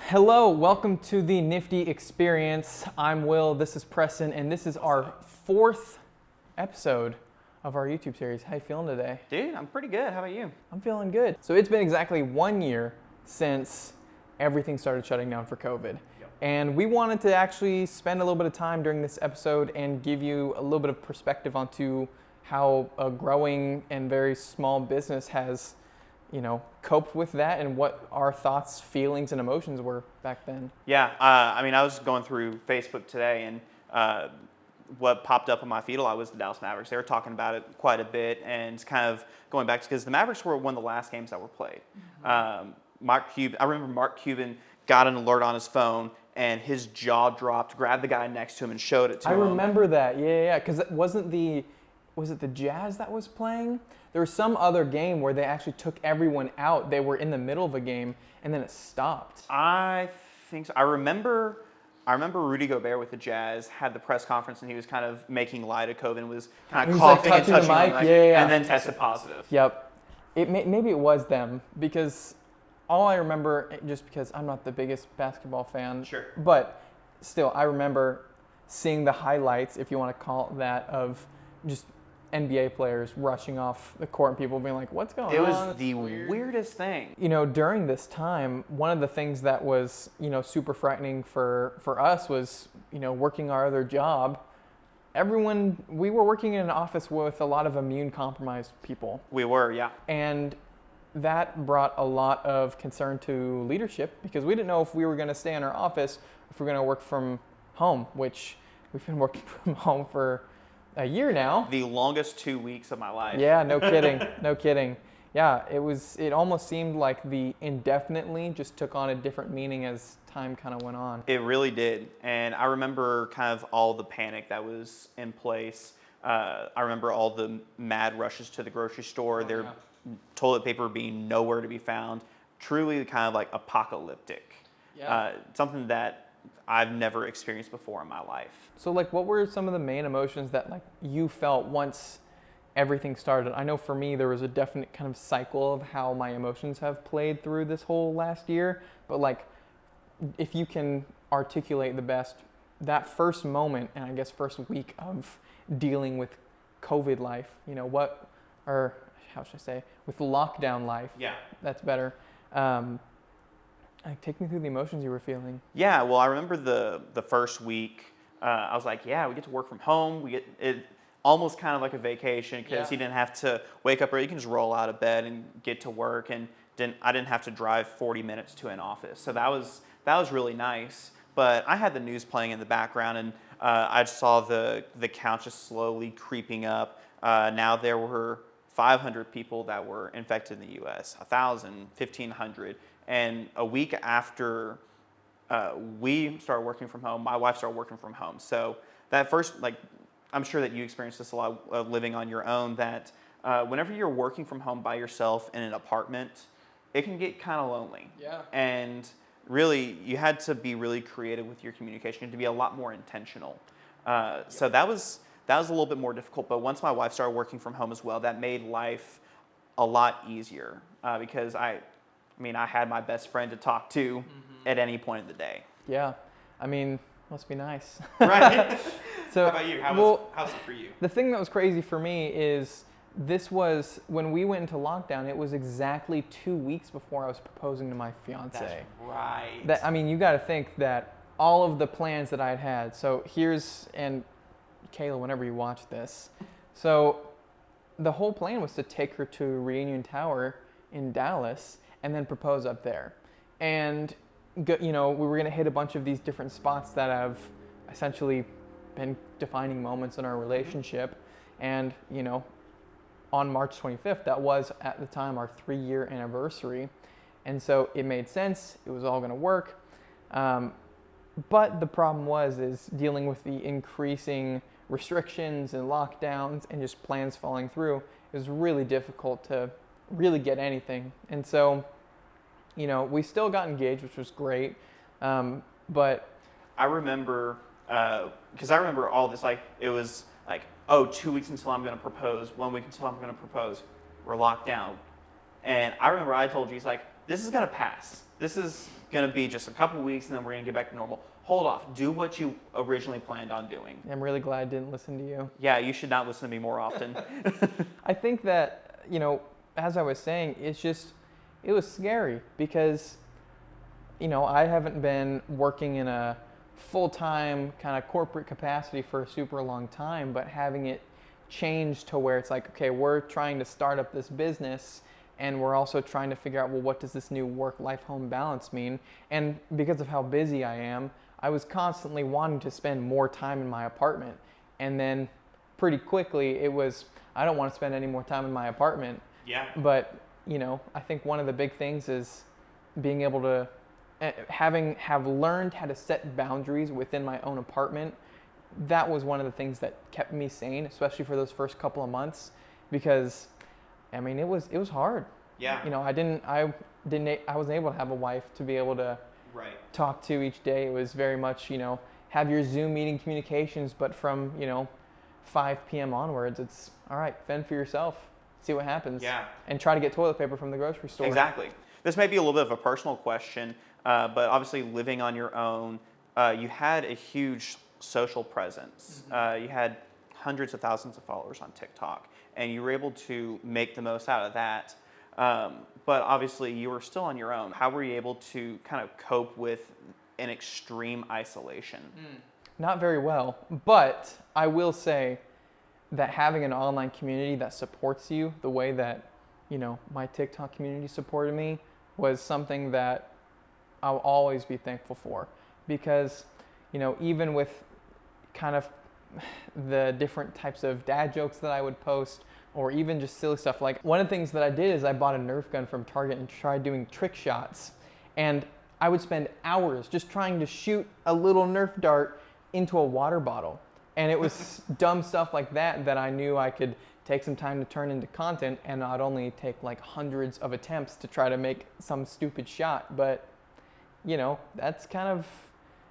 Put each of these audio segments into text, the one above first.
Hello, welcome to the Nifty Experience. I'm Will, this is Preston, and this is our fourth episode of our YouTube series. How you feeling today? Dude, I'm pretty good. How about you? I'm feeling good. So it's been exactly 1 year since everything started shutting down for COVID. And we wanted to actually spend a little bit of time during this episode and give you a little bit of perspective onto how a growing and very small business has, coped with that and what our thoughts, feelings, and emotions were back then. Yeah, I was going through Facebook today, and what popped up on my feed a lot was the Dallas Mavericks. They were talking about it quite a bit, and kind of going back to, because the Mavericks were one of the last games that were played. I remember Mark Cuban got an alert on his phone, and his jaw dropped, grabbed the guy next to him, and showed it to him. I remember that, yeah, because was it the Jazz that was playing? There was some other game where they actually took everyone out. They were in the middle of a game, and then it stopped. I think so. I remember Rudy Gobert with the Jazz had the press conference, and he was kind of making light of COVID and was kind of coughing and touching the mic, and then tested positive. Yep. Maybe it was them, because all I remember, just because I'm not the biggest basketball fan, sure, but still, I remember seeing the highlights, if you want to call it that, of just NBA players rushing off the court and people being like, what's going on? It was the weirdest thing. During this time, one of the things that was, super frightening for us was, working our other job. We were working in an office with a lot of immune compromised people. We were, yeah. And that brought a lot of concern to leadership, because we didn't know if we were going to stay in our office, if we were going to work from home, which we've been working from home for a year now. The longest 2 weeks of my life. Yeah, no kidding, no kidding. Yeah, it almost seemed like the indefinitely just took on a different meaning as time kind of went on. It really did. And I remember kind of all the panic that was in place. I remember all the mad rushes to the grocery store, toilet paper being nowhere to be found. Truly kind of like apocalyptic. Yeah. Something that I've never experienced before in my life. So what were some of the main emotions that you felt once everything started? I know for me there was a definite kind of cycle of how my emotions have played through this whole last year, but if you can articulate the best, that first moment and I guess first week of dealing with COVID life, how should I say, with lockdown life. Yeah. That's better. Take me through the emotions you were feeling. Yeah, well, I remember the first week, I was like, yeah, we get to work from home. We get it almost kind of like a vacation, because you didn't have to wake up early. You can just roll out of bed and get to work, and I didn't have to drive 40 minutes to an office. So that was really nice. But I had the news playing in the background, and I saw the count just slowly creeping up. Now there were 500 people that were infected in the U.S., 1,000, 1,500. And a week after we started working from home, my wife started working from home. So that first, I'm sure that you experienced this a lot living on your own, that whenever you're working from home by yourself in an apartment, it can get kind of lonely. Yeah. And really, you had to be really creative with your communication. You had to be a lot more intentional. So that was a little bit more difficult. But once my wife started working from home as well, that made life a lot easier, because I had my best friend to talk to at any point of the day. Yeah. Must be nice. Right. So, how about you? How's it for you? The thing that was crazy for me is this was, when we went into lockdown, it was exactly 2 weeks before I was proposing to my fiance. That's right. You got to think that all of the plans that I had. So and Kayla, whenever you watch this, so the whole plan was to take her to Reunion Tower in Dallas and then propose up there. And, we were going to hit a bunch of these different spots that have essentially been defining moments in our relationship. And, on March 25th, that was at the time our 3-year anniversary. And so it made sense. It was all going to work. But the problem is dealing with the increasing restrictions and lockdowns and just plans falling through. It was really difficult to really get anything. And so, we still got engaged, which was great. But I remember, because I remember all this, it was 2 weeks until I'm going to propose, 1 week until I'm going to propose. We're locked down. And I remember I told you, this is going to pass. This is going to be just a couple weeks and then we're going to get back to normal. Hold off. Do what you originally planned on doing. I'm really glad I didn't listen to you. Yeah, you should not listen to me more often. I think that, as I was saying, it was scary because, I haven't been working in a full-time kind of corporate capacity for a super long time, but having it change to where it's like, okay, we're trying to start up this business and we're also trying to figure out, well, what does this new work-life-home balance mean? And because of how busy I am, I was constantly wanting to spend more time in my apartment. And then pretty quickly it was, I don't want to spend any more time in my apartment. Yeah. But, I think one of the big things is being able to, have learned how to set boundaries within my own apartment. That was one of the things that kept me sane, especially for those first couple of months, because it was hard. Yeah. I wasn't able to have a wife to be able to talk to each day. It was very much, have your Zoom meeting communications, but from, 5 p.m. onwards, it's all right, fend for yourself, see what happens. Yeah. And try to get toilet paper from the grocery store. Exactly. This may be a little bit of a personal question, but obviously living on your own, you had a huge social presence. Mm-hmm. You had hundreds of thousands of followers on TikTok, and you were able to make the most out of that. But obviously you were still on your own. How were you able to kind of cope with an extreme isolation? Not very well, but I will say that having an online community that supports you the way that, my TikTok community supported me was something that I'll always be thankful for, because, even with kind of the different types of dad jokes that I would post, or even just silly stuff. Like, one of the things that I did is I bought a Nerf gun from Target and tried doing trick shots. And I would spend hours just trying to shoot a little Nerf dart into a water bottle. And it was dumb stuff like that I knew I could take some time to turn into content, and not only take like hundreds of attempts to try to make some stupid shot, but, that's kind of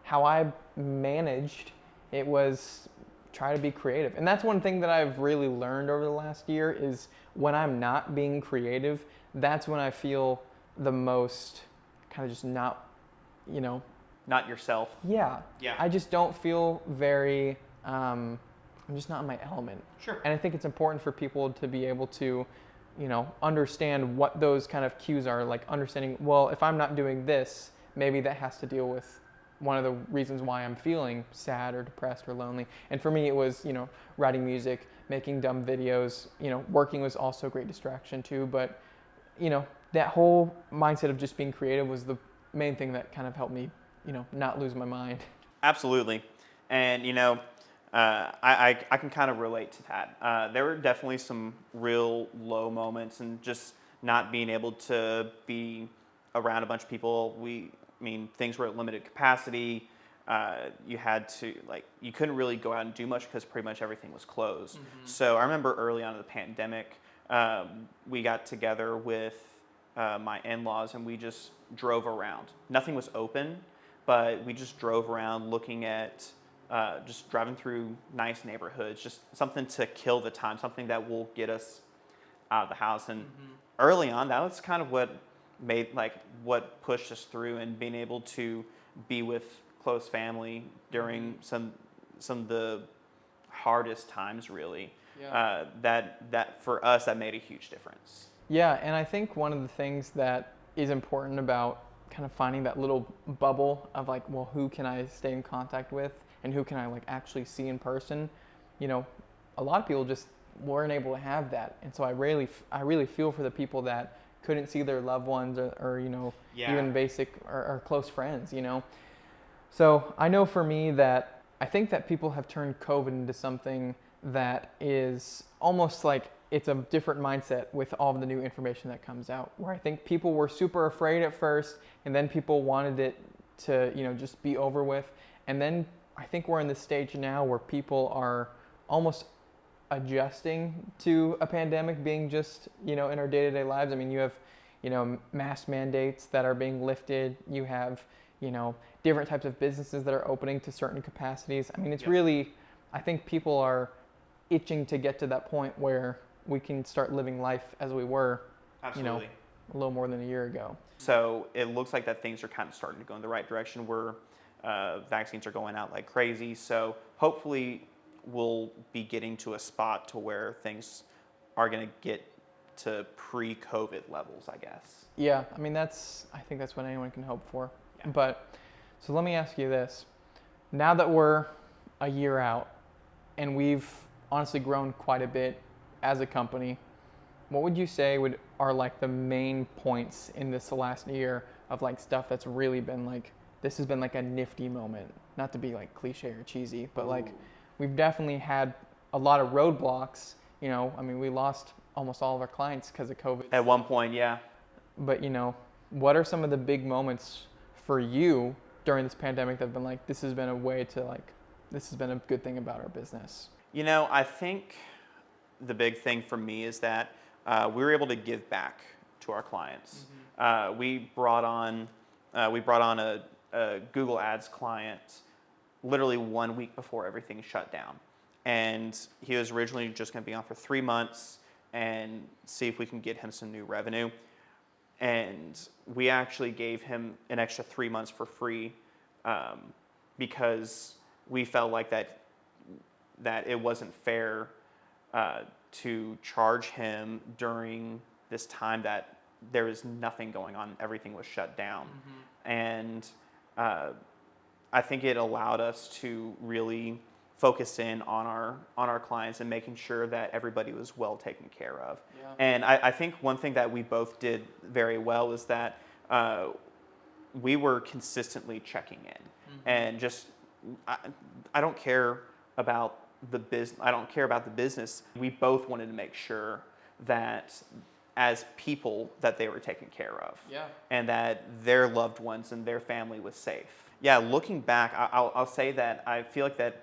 how I managed. It was try to be creative. And that's one thing that I've really learned over the last year is when I'm not being creative, that's when I feel the most kind of just not, Not yourself. Yeah. Yeah. I just don't feel very, I'm just not in my element. Sure. And I think it's important for people to be able to, understand what those kind of cues are, like understanding, well, if I'm not doing this, maybe that has to deal with one of the reasons why I'm feeling sad or depressed or lonely. And for me, it was, writing music, making dumb videos, working was also a great distraction too. But, that whole mindset of just being creative was the main thing that kind of helped me, not lose my mind. Absolutely. And, I can kind of relate to that. There were definitely some real low moments, and just not being able to be around a bunch of people. Things were at limited capacity. You had to, you couldn't really go out and do much because pretty much everything was closed. Mm-hmm. So I remember early on in the pandemic, we got together with my in-laws and we just drove around. Nothing was open, but we just drove around looking at, just driving through nice neighborhoods, just something to kill the time, something that will get us out of the house. And early on, that was kind of what what pushed us through, and being able to be with close family during some of the hardest times, really. Yeah. That for us, that made a huge difference. Yeah, and I think one of the things that is important about kind of finding that little bubble of who can I stay in contact with and who can I actually see in person, a lot of people just weren't able to have that. And so I really feel for the people that couldn't see their loved ones or even basic or close friends, So I know for me that I think that people have turned COVID into something that is almost like it's a different mindset with all of the new information that comes out, where I think people were super afraid at first, and then people wanted it to, just be over with. And then I think we're in this stage now where people are almost adjusting to a pandemic being just, in our day-to-day lives. I mean, you have, mask mandates that are being lifted. You have, different types of businesses that are opening to certain capacities. I mean, it's really, I think people are itching to get to that point where we can start living life as we were, Absolutely. a little more than a year ago. So it looks like that things are kind of starting to go in the right direction where vaccines are going out like crazy. So hopefully we'll be getting to a spot to where things are going to get to pre-COVID levels, I guess. Yeah, I mean, I think that's what anyone can hope for. Yeah. But, so let me ask you this. Now that we're a year out and we've honestly grown quite a bit as a company, what would you say are like the main points in this last year of like stuff that's really been like, this has been like a Nifty moment? Not to be like cliche or cheesy, but like we've definitely had a lot of roadblocks. You know, I mean, we lost almost all of our clients because of COVID. At one point, yeah. But, you know, what are some of the big moments for you during this pandemic that have been like, this has been a way to like, this has been a good thing about our business? You know, I think the big thing for me is that we were able to give back to our clients. Mm-hmm. We brought on a Google Ads client literally 1 week before everything shut down. And he was originally just going to be on for 3 months and see if we can get him some new revenue. And we actually gave him an extra 3 months for free because we felt like that it wasn't fair to charge him during this time that there was nothing going on, everything was shut down. Mm-hmm. And I think it allowed us to really focus in on our clients and making sure that everybody was well taken care of. Yeah. And I think one thing that we both did very well is that we were consistently checking in. Mm-hmm. And just I don't care about the business. I don't care about the business. We both wanted to make sure that as people that they were taken care of. Yeah. And that their loved ones and their family was safe. Yeah, looking back, I'll say that I feel like that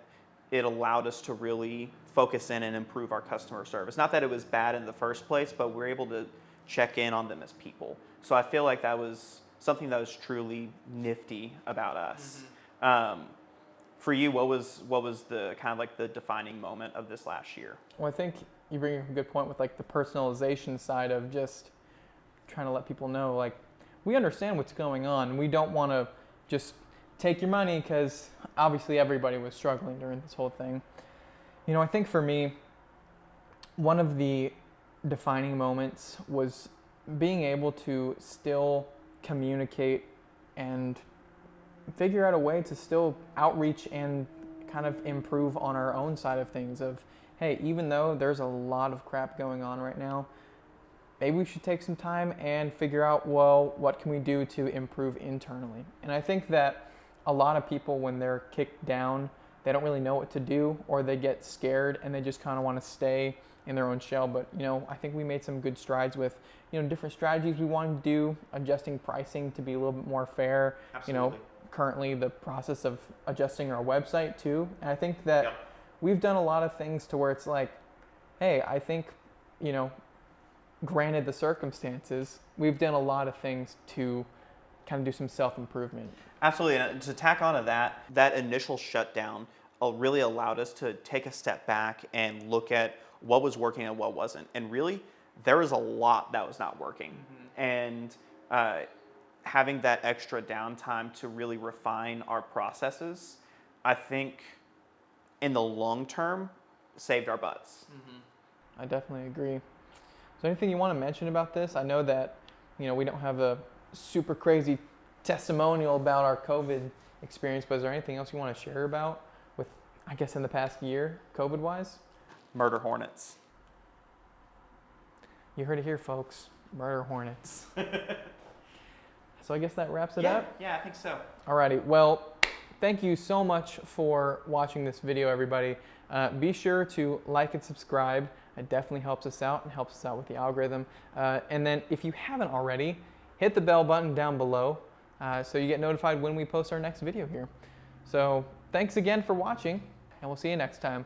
it allowed us to really focus in and improve our customer service. Not that it was bad in the first place, but we were able to check in on them as people. So I feel like that was something that was truly nifty about us. Mm-hmm. For you, what was the kind of like the defining moment of this last year? Well, I think you bring up a good point with like the personalization side of just trying to let people know, like, we understand what's going on and we don't want to just take your money, because obviously everybody was struggling during this whole thing. You know, I think for me, one of the defining moments was being able to still communicate and figure out a way to still outreach and kind of improve on our own side of things of, hey, even though there's a lot of crap going on right now, maybe we should take some time and figure out, well, what can we do to improve internally? And I think that a lot of people, when they're kicked down, they don't really know what to do, or they get scared and they just kind of want to stay in their own shell. But, you know, I think we made some good strides with, you know, different strategies we wanted to do, adjusting pricing to be a little bit more fair. Absolutely. You know, currently the process of adjusting our website too. And I think that we've done a lot of things to where it's like, hey, I think, you know, granted the circumstances, we've done a lot of things to kind of do some self-improvement. Absolutely, and to tack on to that initial shutdown really allowed us to take a step back and look at what was working and what wasn't. And really, there was a lot that was not working. Mm-hmm. And having that extra downtime to really refine our processes, I think in the long term, saved our butts. Mm-hmm. I definitely agree. Is there anything you want to mention about this? I know that, you know, we don't have a super crazy testimonial about our COVID experience, but is there anything else you want to share about with, I guess, in the past year, COVID-wise? Murder hornets. You heard it here, folks. Murder hornets. So I guess that wraps it up? Yeah, I think so. Alrighty, well, thank you so much for watching this video, everybody. Be sure to like and subscribe. It definitely helps us out and helps us out with the algorithm. And then if you haven't already, hit the bell button down below so you get notified when we post our next video here. So thanks again for watching, and we'll see you next time.